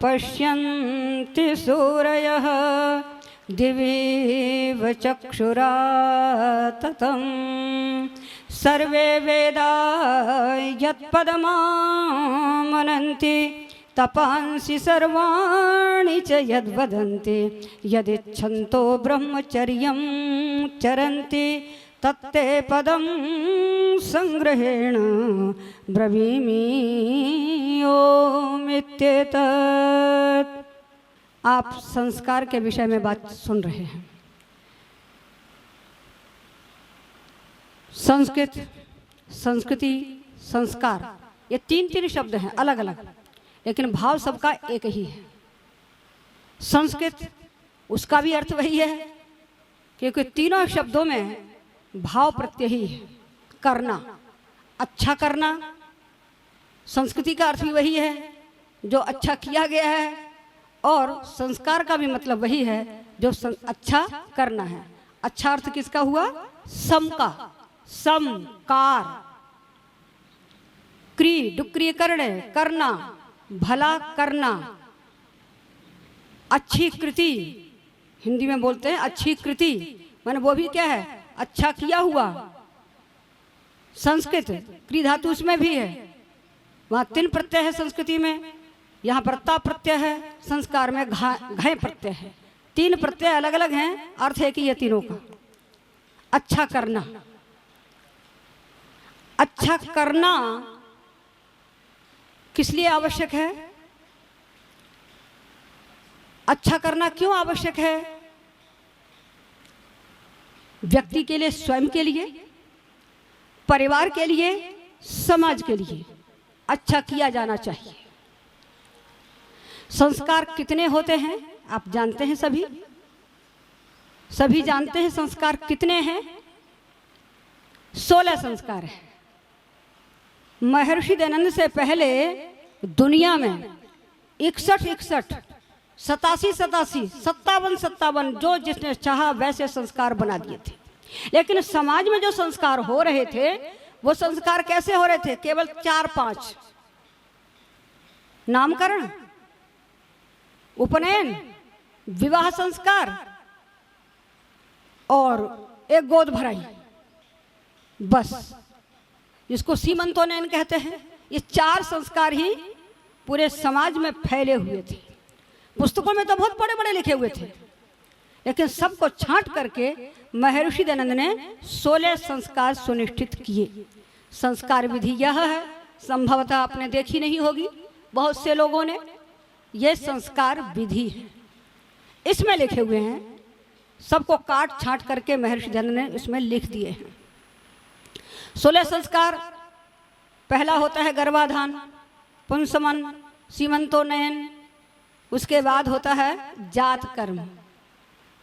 पश्यन्ति सूरयः दिवीव चक्षुराततं सर्वे वेदा यत्पदमामनन्ति तपांसि सर्वाणि च यद्वदन्ति यदिच्छन्तो ब्रह्मचर्यं चरन्ति तत्ते पदं संग्रहेण ब्रवीमि ओमित्येतत्। आप संस्कार के विषय में बात सुन रहे हैं। संस्कृत, संस्कृति, संस्कार, ये तीन शब्द हैं अलग अलग, लेकिन भाव सबका एक ही है। संस्कृत, उसका भी अर्थ वही है, क्योंकि तीनों शब्दों में भाव प्रत्यय ही है। करना, अच्छा करना, संस्कृति का अर्थ भी वही है जो अच्छा किया गया है, और संस्कार का भी मतलब वही है जो अच्छा करना है। अच्छा अर्थ किसका हुआ? सम का, समकार। क्री डुक्रिय करणे, करना, भला करना। अच्छी कृति, हिंदी में बोलते हैं अच्छी कृति, माने वो भी क्या है? अच्छा किया हुआ। संस्कृत क्री धातु उसमें भी है, वहाँ तीन प्रत्यय है संस्कृति में, यहाँ पर ता प्रत्यय है, संस्कार में घय प्रत्यय है। तीन प्रत्यय अलग अलग हैं, अर्थ है कि ये तीनों का। अच्छा करना, अच्छा करना किस लिए आवश्यक है? अच्छा करना क्यों आवश्यक है? व्यक्ति के लिए, स्वयं के लिए, परिवार के लिए, समाज के लिए अच्छा किया जाना चाहिए। संस्कार कितने होते हैं आप जानते हैं? सभी जानते हैं संस्कार कितने हैं? 16 संस्कार हैं। महर्षि दयानंद से पहले दुनिया में 61, 87, 57 जो जिसने चाहा वैसे संस्कार बना दिए थे। लेकिन समाज में जो संस्कार हो रहे थे वो संस्कार कैसे हो रहे थे? केवल 4-5, नामकरण, उपनयन, विवाह संस्कार और एक गोद भराई, बस, जिसको सीमंतोन्नयन कहते हैं। ये 4 संस्कार ही पूरे समाज में फैले हुए थे। पुस्तकों में तो बहुत बड़े बड़े लिखे हुए थे, लेकिन सबको छांट करके महर्षि दयानंद ने 16 संस्कार सुनिश्चित किए। संस्कार विधि यह है, संभवतः आपने देखी नहीं होगी बहुत से लोगों ने। ये संस्कार विधि है, इसमें लिखे हुए हैं, सबको काट छांट करके महर्षि दयानंद ने इसमें लिख दिए हैं। 16 संस्कार, पहला होता है गर्भाधान, पुंसमन, सीमंतोन्नयन, उसके बाद होता है जात कर्म,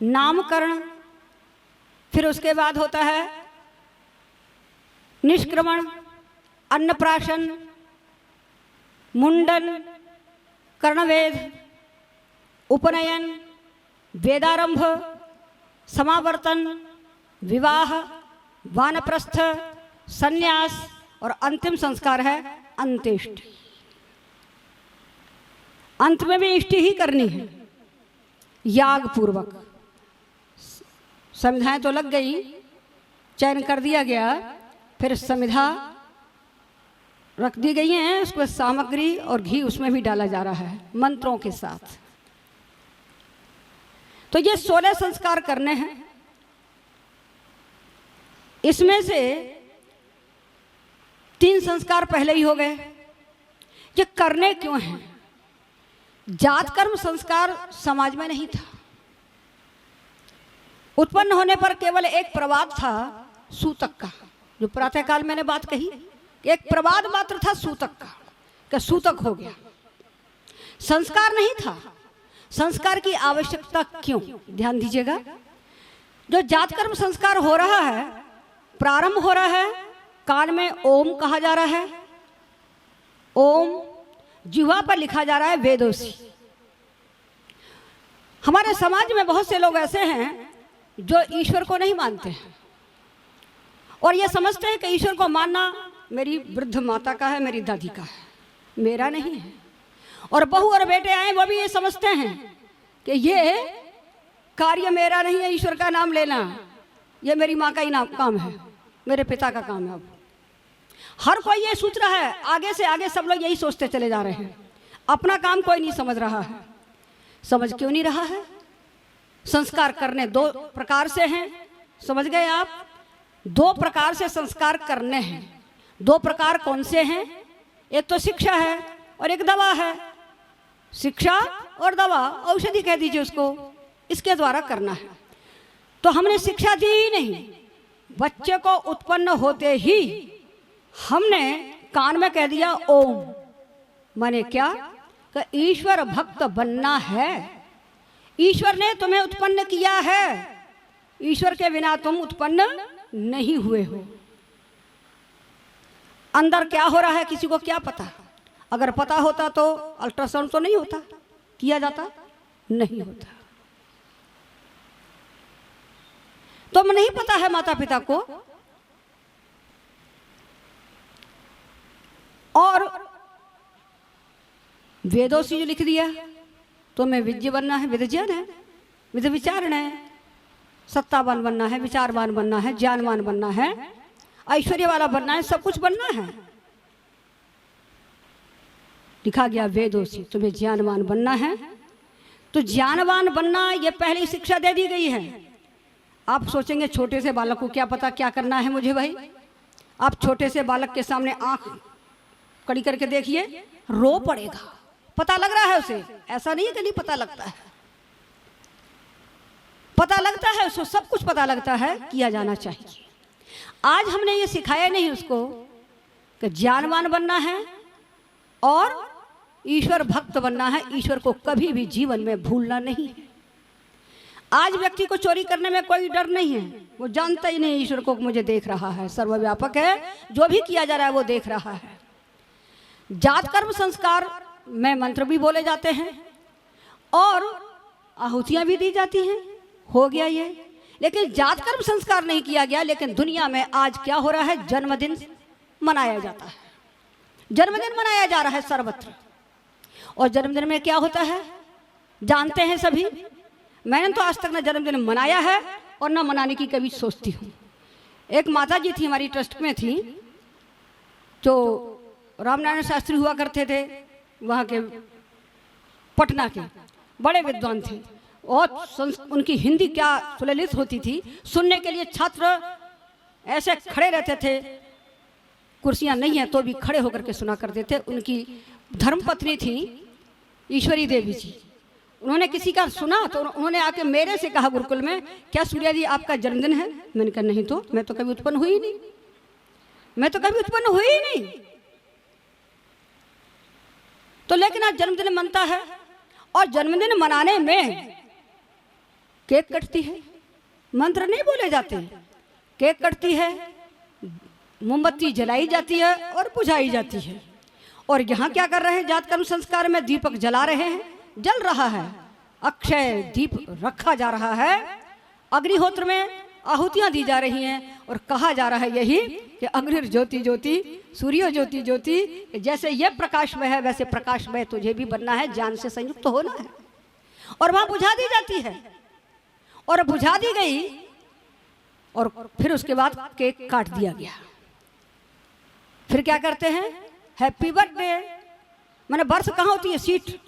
नामकरण, फिर उसके बाद होता है निष्क्रमण, अन्नप्राशन, मुंडन, कर्णवेद, उपनयन, वेदारंभ, समावर्तन, विवाह, वानप्रस्थ, संन्यास और अंतिम संस्कार है अंत्येष्टि। अंत में भी इष्टि ही करनी है, याग पूर्वक। समिधाएं तो लग गई, चयन कर दिया गया, फिर समिधा रख दी गई हैं, उसमें सामग्री और घी उसमें भी डाला जा रहा है मंत्रों के साथ। तो ये 16 संस्कार करने हैं। इसमें से 3 संस्कार पहले ही हो गए। ये करने क्यों हैं? जात कर्म संस्कार समाज में नहीं था। उत्पन्न होने पर केवल एक प्रवाद था सूतक का, जो प्रातःकाल मैंने बात कही, एक प्रवाद मात्र था सूतक का, कि सूतक हो गया। संस्कार नहीं था। संस्कार की आवश्यकता क्यों? ध्यान दीजिएगा, जो जात कर्म संस्कार हो रहा है, प्रारंभ हो रहा है, कान में ओम कहा जा रहा है, ओम, जिह्वा पर लिखा जा रहा है वेदोसी। हमारे समाज में बहुत से लोग ऐसे हैं जो ईश्वर को नहीं मानते हैं और ये समझते हैं कि ईश्वर को मानना मेरी वृद्ध माता का है, मेरी दादी का है, मेरा नहीं है। और बहू और बेटे आए वो भी ये समझते हैं कि ये कार्य मेरा नहीं है, ईश्वर का नाम लेना, ये मेरी माँ का ही काम है, मेरे पिता का काम है। अब हर कोई ये सोच रहा है, आगे से आगे सब लोग यही सोचते चले जा रहे हैं, अपना काम कोई नहीं समझ रहा है। समझ क्यों नहीं रहा है? संस्कार करने दो प्रकार से हैं, समझ गए आप? दो प्रकार से संस्कार करने हैं। दो प्रकार कौन से हैं? एक तो शिक्षा है और एक दवा है। शिक्षा और दवा, औषधि कह दीजिए उसको, इसके द्वारा करना है। तो हमने शिक्षा दी ही नहीं, बच्चे को उत्पन्न होते ही हमने कान में कह दिया ओम। माने क्या? कि ईश्वर भक्त बनना है। ईश्वर ने तुम्हें उत्पन्न किया है, ईश्वर के बिना तुम उत्पन्न नहीं हुए हो। अंदर क्या हो रहा है किसी को क्या पता? अगर पता होता तो अल्ट्रासाउंड तो नहीं होता, किया जाता नहीं होता। तो नहीं पता है माता पिता को, और वेदों से जो लिख दिया तुम्हें विद्य बनना है, विद्यजन है, विद्य विचारण है, सत्तावान बनना है, विचारवान बनना है, ज्ञानवान बनना है, ऐश्वर्य वाला बनना है, सब कुछ बनना है। लिखा गया वेदों से तुम्हें ज्ञानवान बनना है। तो ज्ञानवान बनना ये पहली शिक्षा दे दी गई है। आप सोचेंगे छोटे से बालक को क्या पता क्या करना है मुझे भाई? आप छोटे से बालक के सामने आंख कड़ी करके देखिए, रो पड़ेगा, पता लग रहा है उसे। ऐसा नहीं है कि नहीं पता लगता है, पता लगता है उसको, सब कुछ पता लगता है, किया जाना चाहिए। आज हमने ये सिखाया नहीं उसको कि ज्ञानवान बनना है और ईश्वर भक्त बनना है, ईश्वर को कभी भी जीवन में भूलना नहीं है। आज व्यक्ति को चोरी करने में कोई डर नहीं है, वो जानता ही नहीं ईश्वर को मुझे देख रहा है, सर्वव्यापक है, जो भी किया जा रहा है वो देख रहा है। जात कर्म संस्कार में मंत्र भी बोले जाते हैं और आहुतियां भी दी जाती हैं, हो गया ये। लेकिन जात कर्म संस्कार नहीं किया गया। लेकिन दुनिया में आज क्या हो रहा है? जन्मदिन मनाया जाता है, जन्मदिन मनाया जा रहा है सर्वत्र। और जन्मदिन में क्या होता है जानते हैं सभी? मैंने तो आज तक न जन्मदिन मनाया है और न मनाने की कभी सोचती हूँ। एक माता जी थी हमारी ट्रस्ट में थी, जो रामनारायण शास्त्री हुआ करते थे, वहाँ के पटना के बड़े विद्वान थे, और उनकी हिंदी क्या सुललित होती थी, सुनने के लिए छात्र ऐसे खड़े रहते थे, कुर्सियाँ नहीं है तो भी खड़े होकर के सुना करते थे। उनकी धर्मपत्नी थी ईश्वरी देवी जी। उन्होंने किसी का सुना तो उन्होंने आके मेरे से कहा गुरुकुल में, क्या सूर्या जी आपका जन्मदिन है? मैंने कहा नहीं, तो मैं तो कभी उत्पन्न हुई नहीं, मैं तो कभी उत्पन्न हुई ही नहीं। तो लेकिन आज जन्मदिन मनता है, और जन्मदिन मनाने में केक कटती है, मंत्र नहीं बोले जाते, केक कटती है, मोमबत्ती जलाई जाती है और बुझाई जाती है। और यहाँ क्या कर रहे हैं? जात कर्म संस्कार में दीपक जला रहे हैं, जल रहा है, अक्षय दीप रखा जा रहा है, अग्निहोत्र में आहुतियां दी जा रही हैं, और कहा जा रहा है यही कि अग्निर ज्योति ज्योति सूर्यो ज्योति ज्योति, जैसे ये प्रकाशमय है वैसे प्रकाशमय तुझे भी बनना है, ज्ञान से संयुक्त होना है। और वहां बुझा दी जाती है, और बुझा दी गई, और फिर उसके बाद केक काट दिया गया। फिर क्या करते हैं? Happy birthday. मैंने बर्थ कहाँ होती है? सीट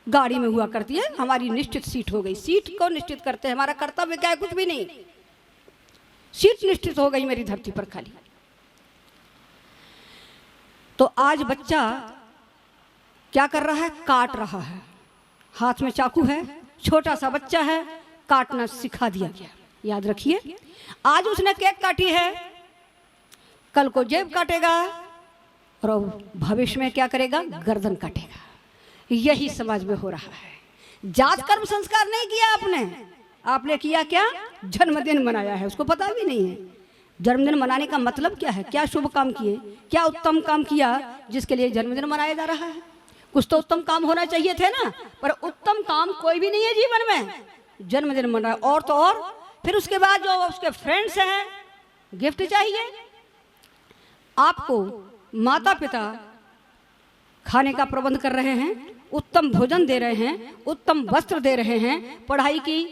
गाड़ी में हुआ करती है, हमारी निश्चित सीट हो गई। सीट को निश्चित करते हैं, हमारा कर्तव्य क्या है? कुछ भी नहीं, सीट निश्चित हो गई मेरी धरती पर खाली। तो आज बच्चा क्या कर रहा है? काट रहा है, हाथ में चाकू है, छोटा सा बच्चा है, काटना सिखा दिया गया। याद रखिए, आज उसने केक काटी है, कल को जेब काटेगा, और भविष्य में क्या करेगा? गर्दन काटेगा। यही समाज में हो रहा है। जात कर्म संस्कार नहीं किया आपने किया क्या? जन्मदिन मनाया है, उसको पता भी नहीं है जन्मदिन मनाने का मतलब क्या है, क्या शुभ काम किए, क्या उत्तम काम किया जिसके लिए जन्मदिन मनाया जा रहा है। कुछ तो उत्तम काम होना चाहिए थे ना, पर उत्तम काम कोई भी नहीं है जीवन में, जन्मदिन मना। और तो और फिर उसके बाद जो उसके फ्रेंड्स हैं, गिफ्ट चाहिए। आपको माता पिता खाने का प्रबंध कर रहे हैं, उत्तम भोजन दे रहे हैं, उत्तम वस्त्र दे रहे हैं, पढ़ाई की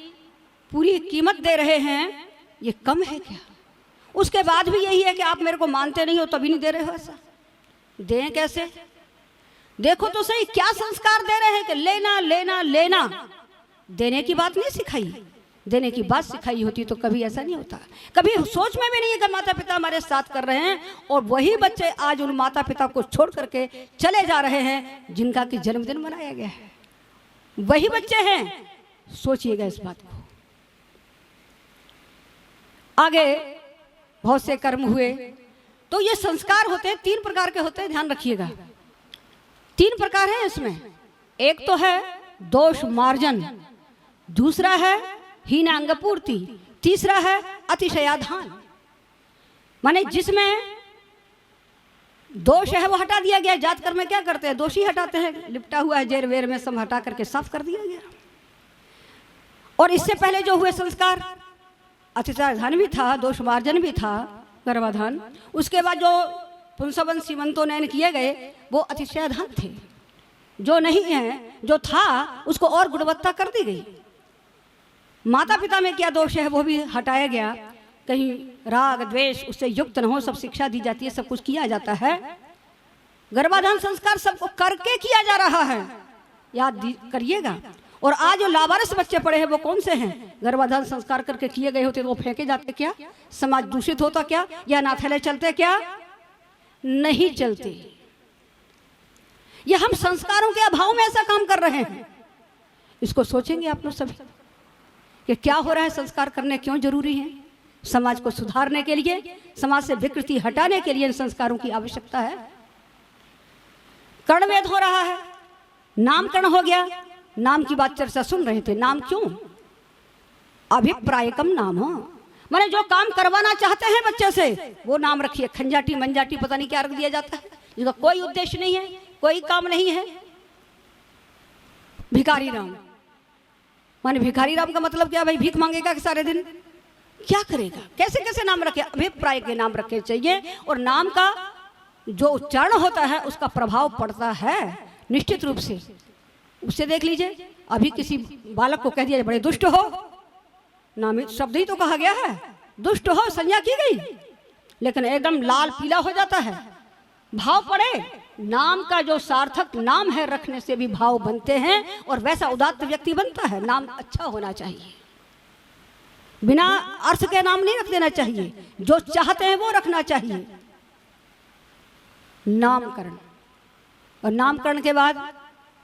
पूरी कीमत दे रहे हैं, ये कम है क्या? उसके बाद भी यही है कि आप मेरे को मानते नहीं हो तभी नहीं दे रहे हो। ऐसा दें कैसे? देखो तो सही क्या संस्कार दे रहे हैं कि लेना लेना लेना। देने की बात नहीं सिखाई, देने की बात सिखाई होती तो कभी ऐसा नहीं होता। कभी सोच में भी नहीं है कि माता पिता हमारे साथ कर रहे हैं, और वही बच्चे आज उन माता पिता को छोड़ करके चले जा रहे हैं जिनका कि जन्मदिन मनाया गया है। वही बच्चे हैं, सोचिएगा इस बात को। आगे बहुत से कर्म हुए, तो ये संस्कार होते हैं, 3 प्रकार के होते हैं, ध्यान रखिएगा। 3 प्रकार है इसमें। एक तो है दोष मार्जन, दूसरा है हीनांग पूर्ति, तीसरा है अतिशयाधान। माने जिसमें दोष है वो हटा दिया गया। जात कर्म में क्या करते हैं? दोषी हटाते हैं, लिपटा हुआ है जेर वेर में सब हटा करके साफ कर दिया गया। और इससे पहले जो हुए संस्कार, अतिशयाधान भी था, दोष मार्जन भी था, गर्भाधान। उसके बाद जो पुंसवन सीमंतोनयन किए गए वो अतिशयाधान थे। जो नहीं है, जो था उसको और गुणवत्ता कर दी गई। माता पिता में क्या दोष है वो भी हटाया गया। कहीं राग द्वेष उससे युक्त न हो, सब शिक्षा दी जाती है, सब कुछ किया जाता है। गर्भाधान संस्कार सबको करके किया जा रहा है, याद करिएगा। और आज जो लावारिस बच्चे पड़े हैं वो कौन से हैं? गर्भाधान संस्कार करके किए गए होते तो वो फेंके जाते क्या? समाज दूषित होता क्या? या अनाथालय चलते क्या? नहीं चलते। ये हम संस्कारों के अभाव में ऐसा काम कर रहे हैं। इसको सोचेंगे आप लोग सभी कि क्या हो रहा है, संस्कार करने क्यों जरूरी है? समाज को सुधारने के लिए, समाज से विकृति हटाने के लिए इन संस्कारों की आवश्यकता है। कर्णवेद हो रहा है, नामकरण हो गया। नाम की बात चर्चा सुन रहे थे। नाम क्यों? अभिप्रायकम नाम हो, माने जो काम करवाना चाहते हैं बच्चे से वो नाम रखिए। खंजाटी मंजाटी पता नहीं क्या रख दिया जाता है, जिसका कोई उद्देश्य नहीं है, कोई काम नहीं है। भिखारी राम, माने भिखारी राम का मतलब क्या? भाई भीख मांगेगा कि सारे दिन क्या करेगा? कैसे कैसे नाम रखे? अभिप्राय के नाम रखे चाहिए। और नाम का जो उच्चारण होता है उसका प्रभाव पड़ता है निश्चित रूप से। उससे देख लीजिए, अभी किसी बालक को कह दिया बड़े दुष्ट हो, नामित शब्द ही तो कहा गया है, दुष्ट हो संज्ञा की गई, लेकिन एकदम लाल पीला हो जाता है। भाव पड़े, नाम का जो सार्थक नाम है रखने से भी भाव बनते हैं और वैसा उदात्त व्यक्ति बनता है। नाम अच्छा होना चाहिए, बिना अर्थ के नाम नहीं रख देना चाहिए, जो चाहते हैं वो रखना चाहिए। नामकरण, और नामकरण के बाद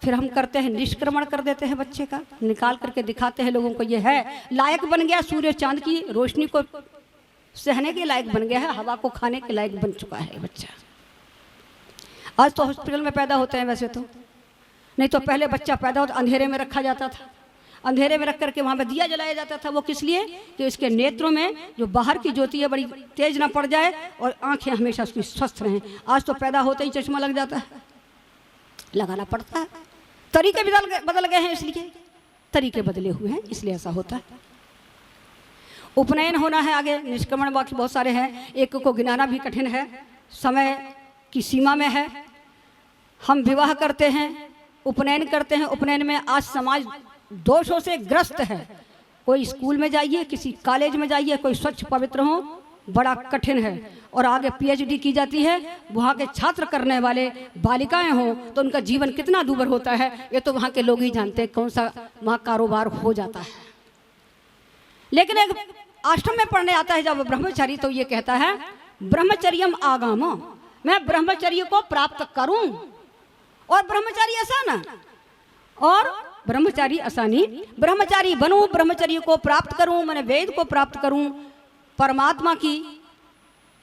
फिर हम करते हैं निष्क्रमण कर देते हैं बच्चे का, निकाल करके दिखाते हैं लोगों को ये है लायक बन गया, सूर्य चांद की रोशनी को सहने के लायक बन गया है, हवा को खाने के लायक बन चुका है बच्चा। आज तो हॉस्पिटल में पैदा होते हैं वैसे तो, नहीं तो पहले बच्चा पैदा होता अंधेरे में रखा जाता था, अंधेरे में रख करके वहाँ पे दिया जलाया जाता था। वो किस लिए? कि इसके नेत्रों में जो बाहर की ज्योति है बड़ी तेज ना पड़ जाए और आंखें हमेशा उसकी स्वस्थ रहें। आज तो पैदा होते ही चश्मा लग जाता है, लगाना पड़ता है। तरीके बदल गए हैं, इसलिए तरीके बदले हुए हैं, इसलिए ऐसा होता है। उपनयन होना है आगे, निष्क्रमण बाकी बहुत सारे हैं, एक को गिनाना भी कठिन है, समय की सीमा में है। हम विवाह करते हैं, उपनयन करते हैं। उपनयन में आज समाज दोषों से ग्रस्त है। कोई स्कूल में जाइए, किसी कॉलेज में जाइए, कोई स्वच्छ पवित्र हो, बड़ा कठिन है। और आगे पीएचडी की जाती है, वहाँ के छात्र करने वाले बालिकाएं हो तो उनका जीवन कितना दूभर होता है, ये तो वहाँ के लोग ही जानते हैं, कौन सा वहाँ कारोबार हो जाता है। लेकिन एक आश्रम में पढ़ने आता है जब ब्रह्मचारी, तो ये कहता है ब्रह्मचर्यम आगामो, मैं ब्रह्मचर्य को प्राप्त करूं। और ब्रह्मचारी आसान और ब्रह्मचारी आसानी, ब्रह्मचारी बनूं, ब्रह्मचर्य को प्राप्त करूं, मैंने वेद को प्राप्त करूं, परमात्मा की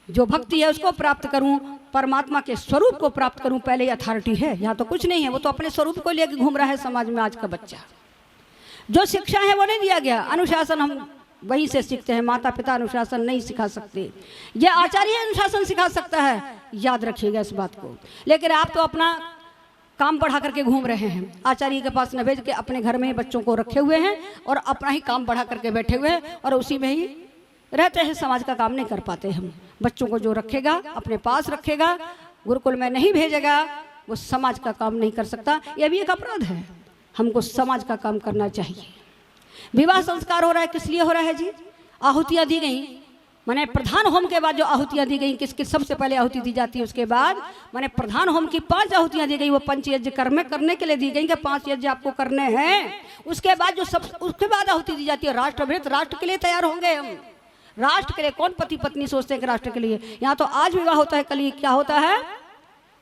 जो भक्ति है उसको प्राप्त करूं, परमात्मा के स्वरूप को प्राप्त करूं। पहले अथॉरिटी है, यहाँ तो कुछ नहीं है, वो तो अपने स्वरूप को लेकर घूम रहा है समाज में आज का बच्चा। जो शिक्षा है वो नहीं दिया गया, अनुशासन हम वहीं से सीखते हैं, माता पिता अनुशासन नहीं सिखा सकते, ये आचार्य अनुशासन सिखा सकता है, याद रखिएगा इस बात को। लेकिन आप तो अपना काम बढ़ा करके घूम रहे हैं, आचार्य के पास न भेज के अपने घर में ही बच्चों को रखे हुए हैं और अपना ही काम बढ़ा करके बैठे हुए हैं और उसी में ही रहते हैं, समाज का काम नहीं कर पाते हम। बच्चों को जो रखेगा अपने पास रखेगा, गुरुकुल में नहीं भेजेगा वो समाज का काम नहीं कर सकता। यह भी एक अपराध है। हमको समाज का काम करना चाहिए। विवाह संस्कार हो रहा है, किस लिए हो रहा है जी? आहुतियाँ दी गई, माने प्रधान होम के बाद जो आहुतियाँ दी गई, किसकी सबसे पहले आहुति दी जाती है? उसके बाद माने प्रधान होम की 5 आहुतियाँ दी गई, वो पंचयज्ञ करने के लिए दी गई कि 5 यज्ञ आपको करने हैं। उसके बाद उसके बाद आहुति दी जाती है राष्ट्रभृत, राष्ट्र के लिए तैयार होंगे हम। राष्ट्र के लिए कौन पति पत्नी सोचते हैं कि राष्ट्र के लिए? यहाँ तो आज विवाह होता है, कल क्या होता है?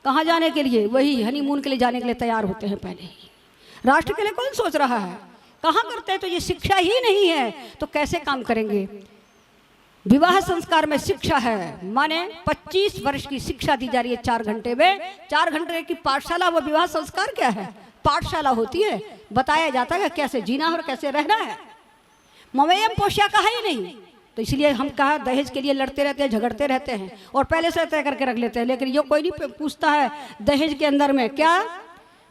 कहाँ जाने के लिए? वही हनीमून के लिए जाने के लिए तैयार होते हैं पहले ही। राष्ट्र के लिए कौन सोच रहा है? कहाँ करते हैं? तो ये शिक्षा ही नहीं है तो कैसे काम करेंगे? विवाह संस्कार में शिक्षा है, माने 25 वर्ष की शिक्षा दी जा रही है 4 घंटे में। 4 घंटे की पाठशाला, वो विवाह संस्कार क्या है? पाठशाला होती है, बताया जाता है कैसे जीना और कैसे रहना है। मवेयम पोष्या कहा ही नहीं, तो इसलिए हम कहा दहेज के लिए लड़ते रहते हैं, झगड़ते रहते हैं और पहले से तय करके रख लेते हैं। लेकिन ये कोई नहीं पूछता है दहेज के अंदर में क्या।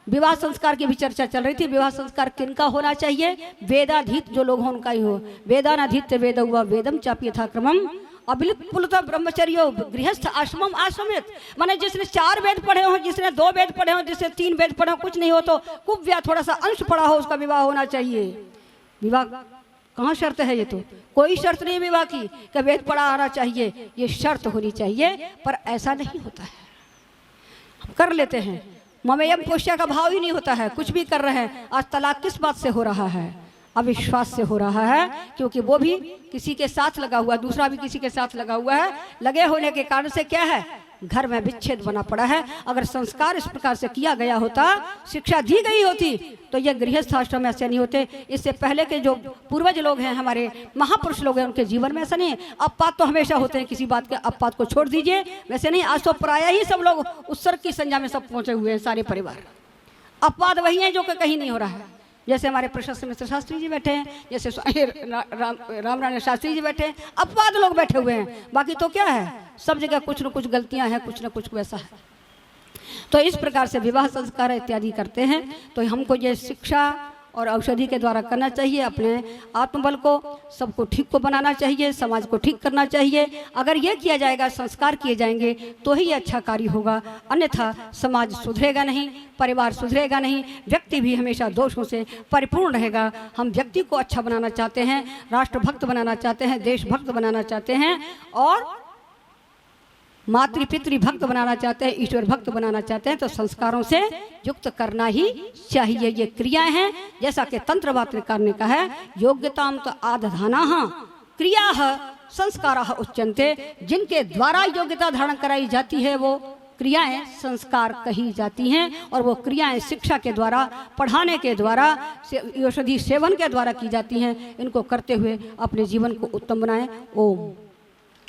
विवाह संस्कार की भी चर्चा चल रही थी। विवाह संस्कार किनका होना चाहिए? वेदाधीत जो लोग हों उनका ही हो। वेदानाधीत वेद हुआ वेदम चापी यथाक्रमम अभिलिप्त ब्रह्मचर्यो गृहस्थ आश्रमम आश्रमित। माने जिसने 4 वेद पढ़े हो, जिसने 2 वेद पढ़े हो, जिसने 3 वेद पढ़े हो, कुछ नहीं हो तो कुव्या थोड़ा सा अंश पढ़ा हो, उसका विवाह होना चाहिए। विवाह कहाँ शर्त है? ये तो कोई शर्त नहीं विवाह की कि वेद पढ़ा आना चाहिए, ये शर्त होनी चाहिए। पर ऐसा नहीं होता है, हम कर लेते हैं। ममेयम पोष्या का भाव ही नहीं होता है, कुछ भी कर रहे हैं। आज तलाक किस बात से हो रहा है? अविश्वास से हो रहा है, क्योंकि वो भी किसी के साथ लगा हुआ है, दूसरा भी किसी के साथ लगा हुआ है। लगे होने के कारण से क्या है? घर में विच्छेद बना पड़ा है। अगर संस्कार इस प्रकार से किया गया होता, शिक्षा दी गई होती, तो ये गृहस्थ आश्रम ऐसे नहीं होते। इससे पहले के जो पूर्वज लोग हैं, हमारे महापुरुष लोग हैं, उनके जीवन में ऐसा नहीं है। अपवाद तो हमेशा होते हैं, किसी बात के अपवाद को छोड़ दीजिए। वैसे नहीं, आज तो प्राय ही सब लोग उत्सर्ग की संज्ञा में सब पहुंचे हुए हैं, सारे परिवार। अपवाद वही है जो कि कहीं नहीं हो रहा है। जैसे हमारे प्रशस्त मिश्र शास्त्री जी बैठे हैं, जैसे रामनारायण शास्त्री जी बैठे हैं, अपवाद लोग बैठे हुए हैं। बाकी तो क्या है, सब जगह कुछ न कुछ गलतियां हैं, कुछ न कुछ वैसा है। तो इस प्रकार से विवाह संस्कार इत्यादि करते हैं। तो हमको ये शिक्षा और औषधि के द्वारा करना चाहिए। अपने आत्मबल को, सबको ठीक को बनाना चाहिए, समाज को ठीक करना चाहिए। अगर ये किया जाएगा, संस्कार किए जाएंगे, तो ही अच्छा कार्य होगा। अन्यथा समाज सुधरेगा नहीं, परिवार सुधरेगा नहीं, व्यक्ति भी हमेशा दोषों से परिपूर्ण रहेगा। हम व्यक्ति को अच्छा बनाना चाहते हैं, राष्ट्रभक्त बनाना चाहते हैं, देशभक्त बनाना चाहते हैं और मातृ भक्त बनाना चाहते हैं, ईश्वर भक्त बनाना चाहते हैं, तो संस्कारों से युक्त करना ही चाहिए। ये क्रियाएं हैं, जैसा कि तंत्र वात्रकार ने कहा है, योग्यताम तो आदधाना क्रिया संस्कारा उच्यन्ते। जिनके द्वारा योग्यता धारण कराई जाती है वो क्रियाएं संस्कार कही जाती हैं। और वो क्रियाएं शिक्षा के द्वारा, पढ़ाने के द्वारा, औषधि सेवन के द्वारा की जाती हैं। इनको करते हुए अपने जीवन को उत्तम बनाएं। ओम।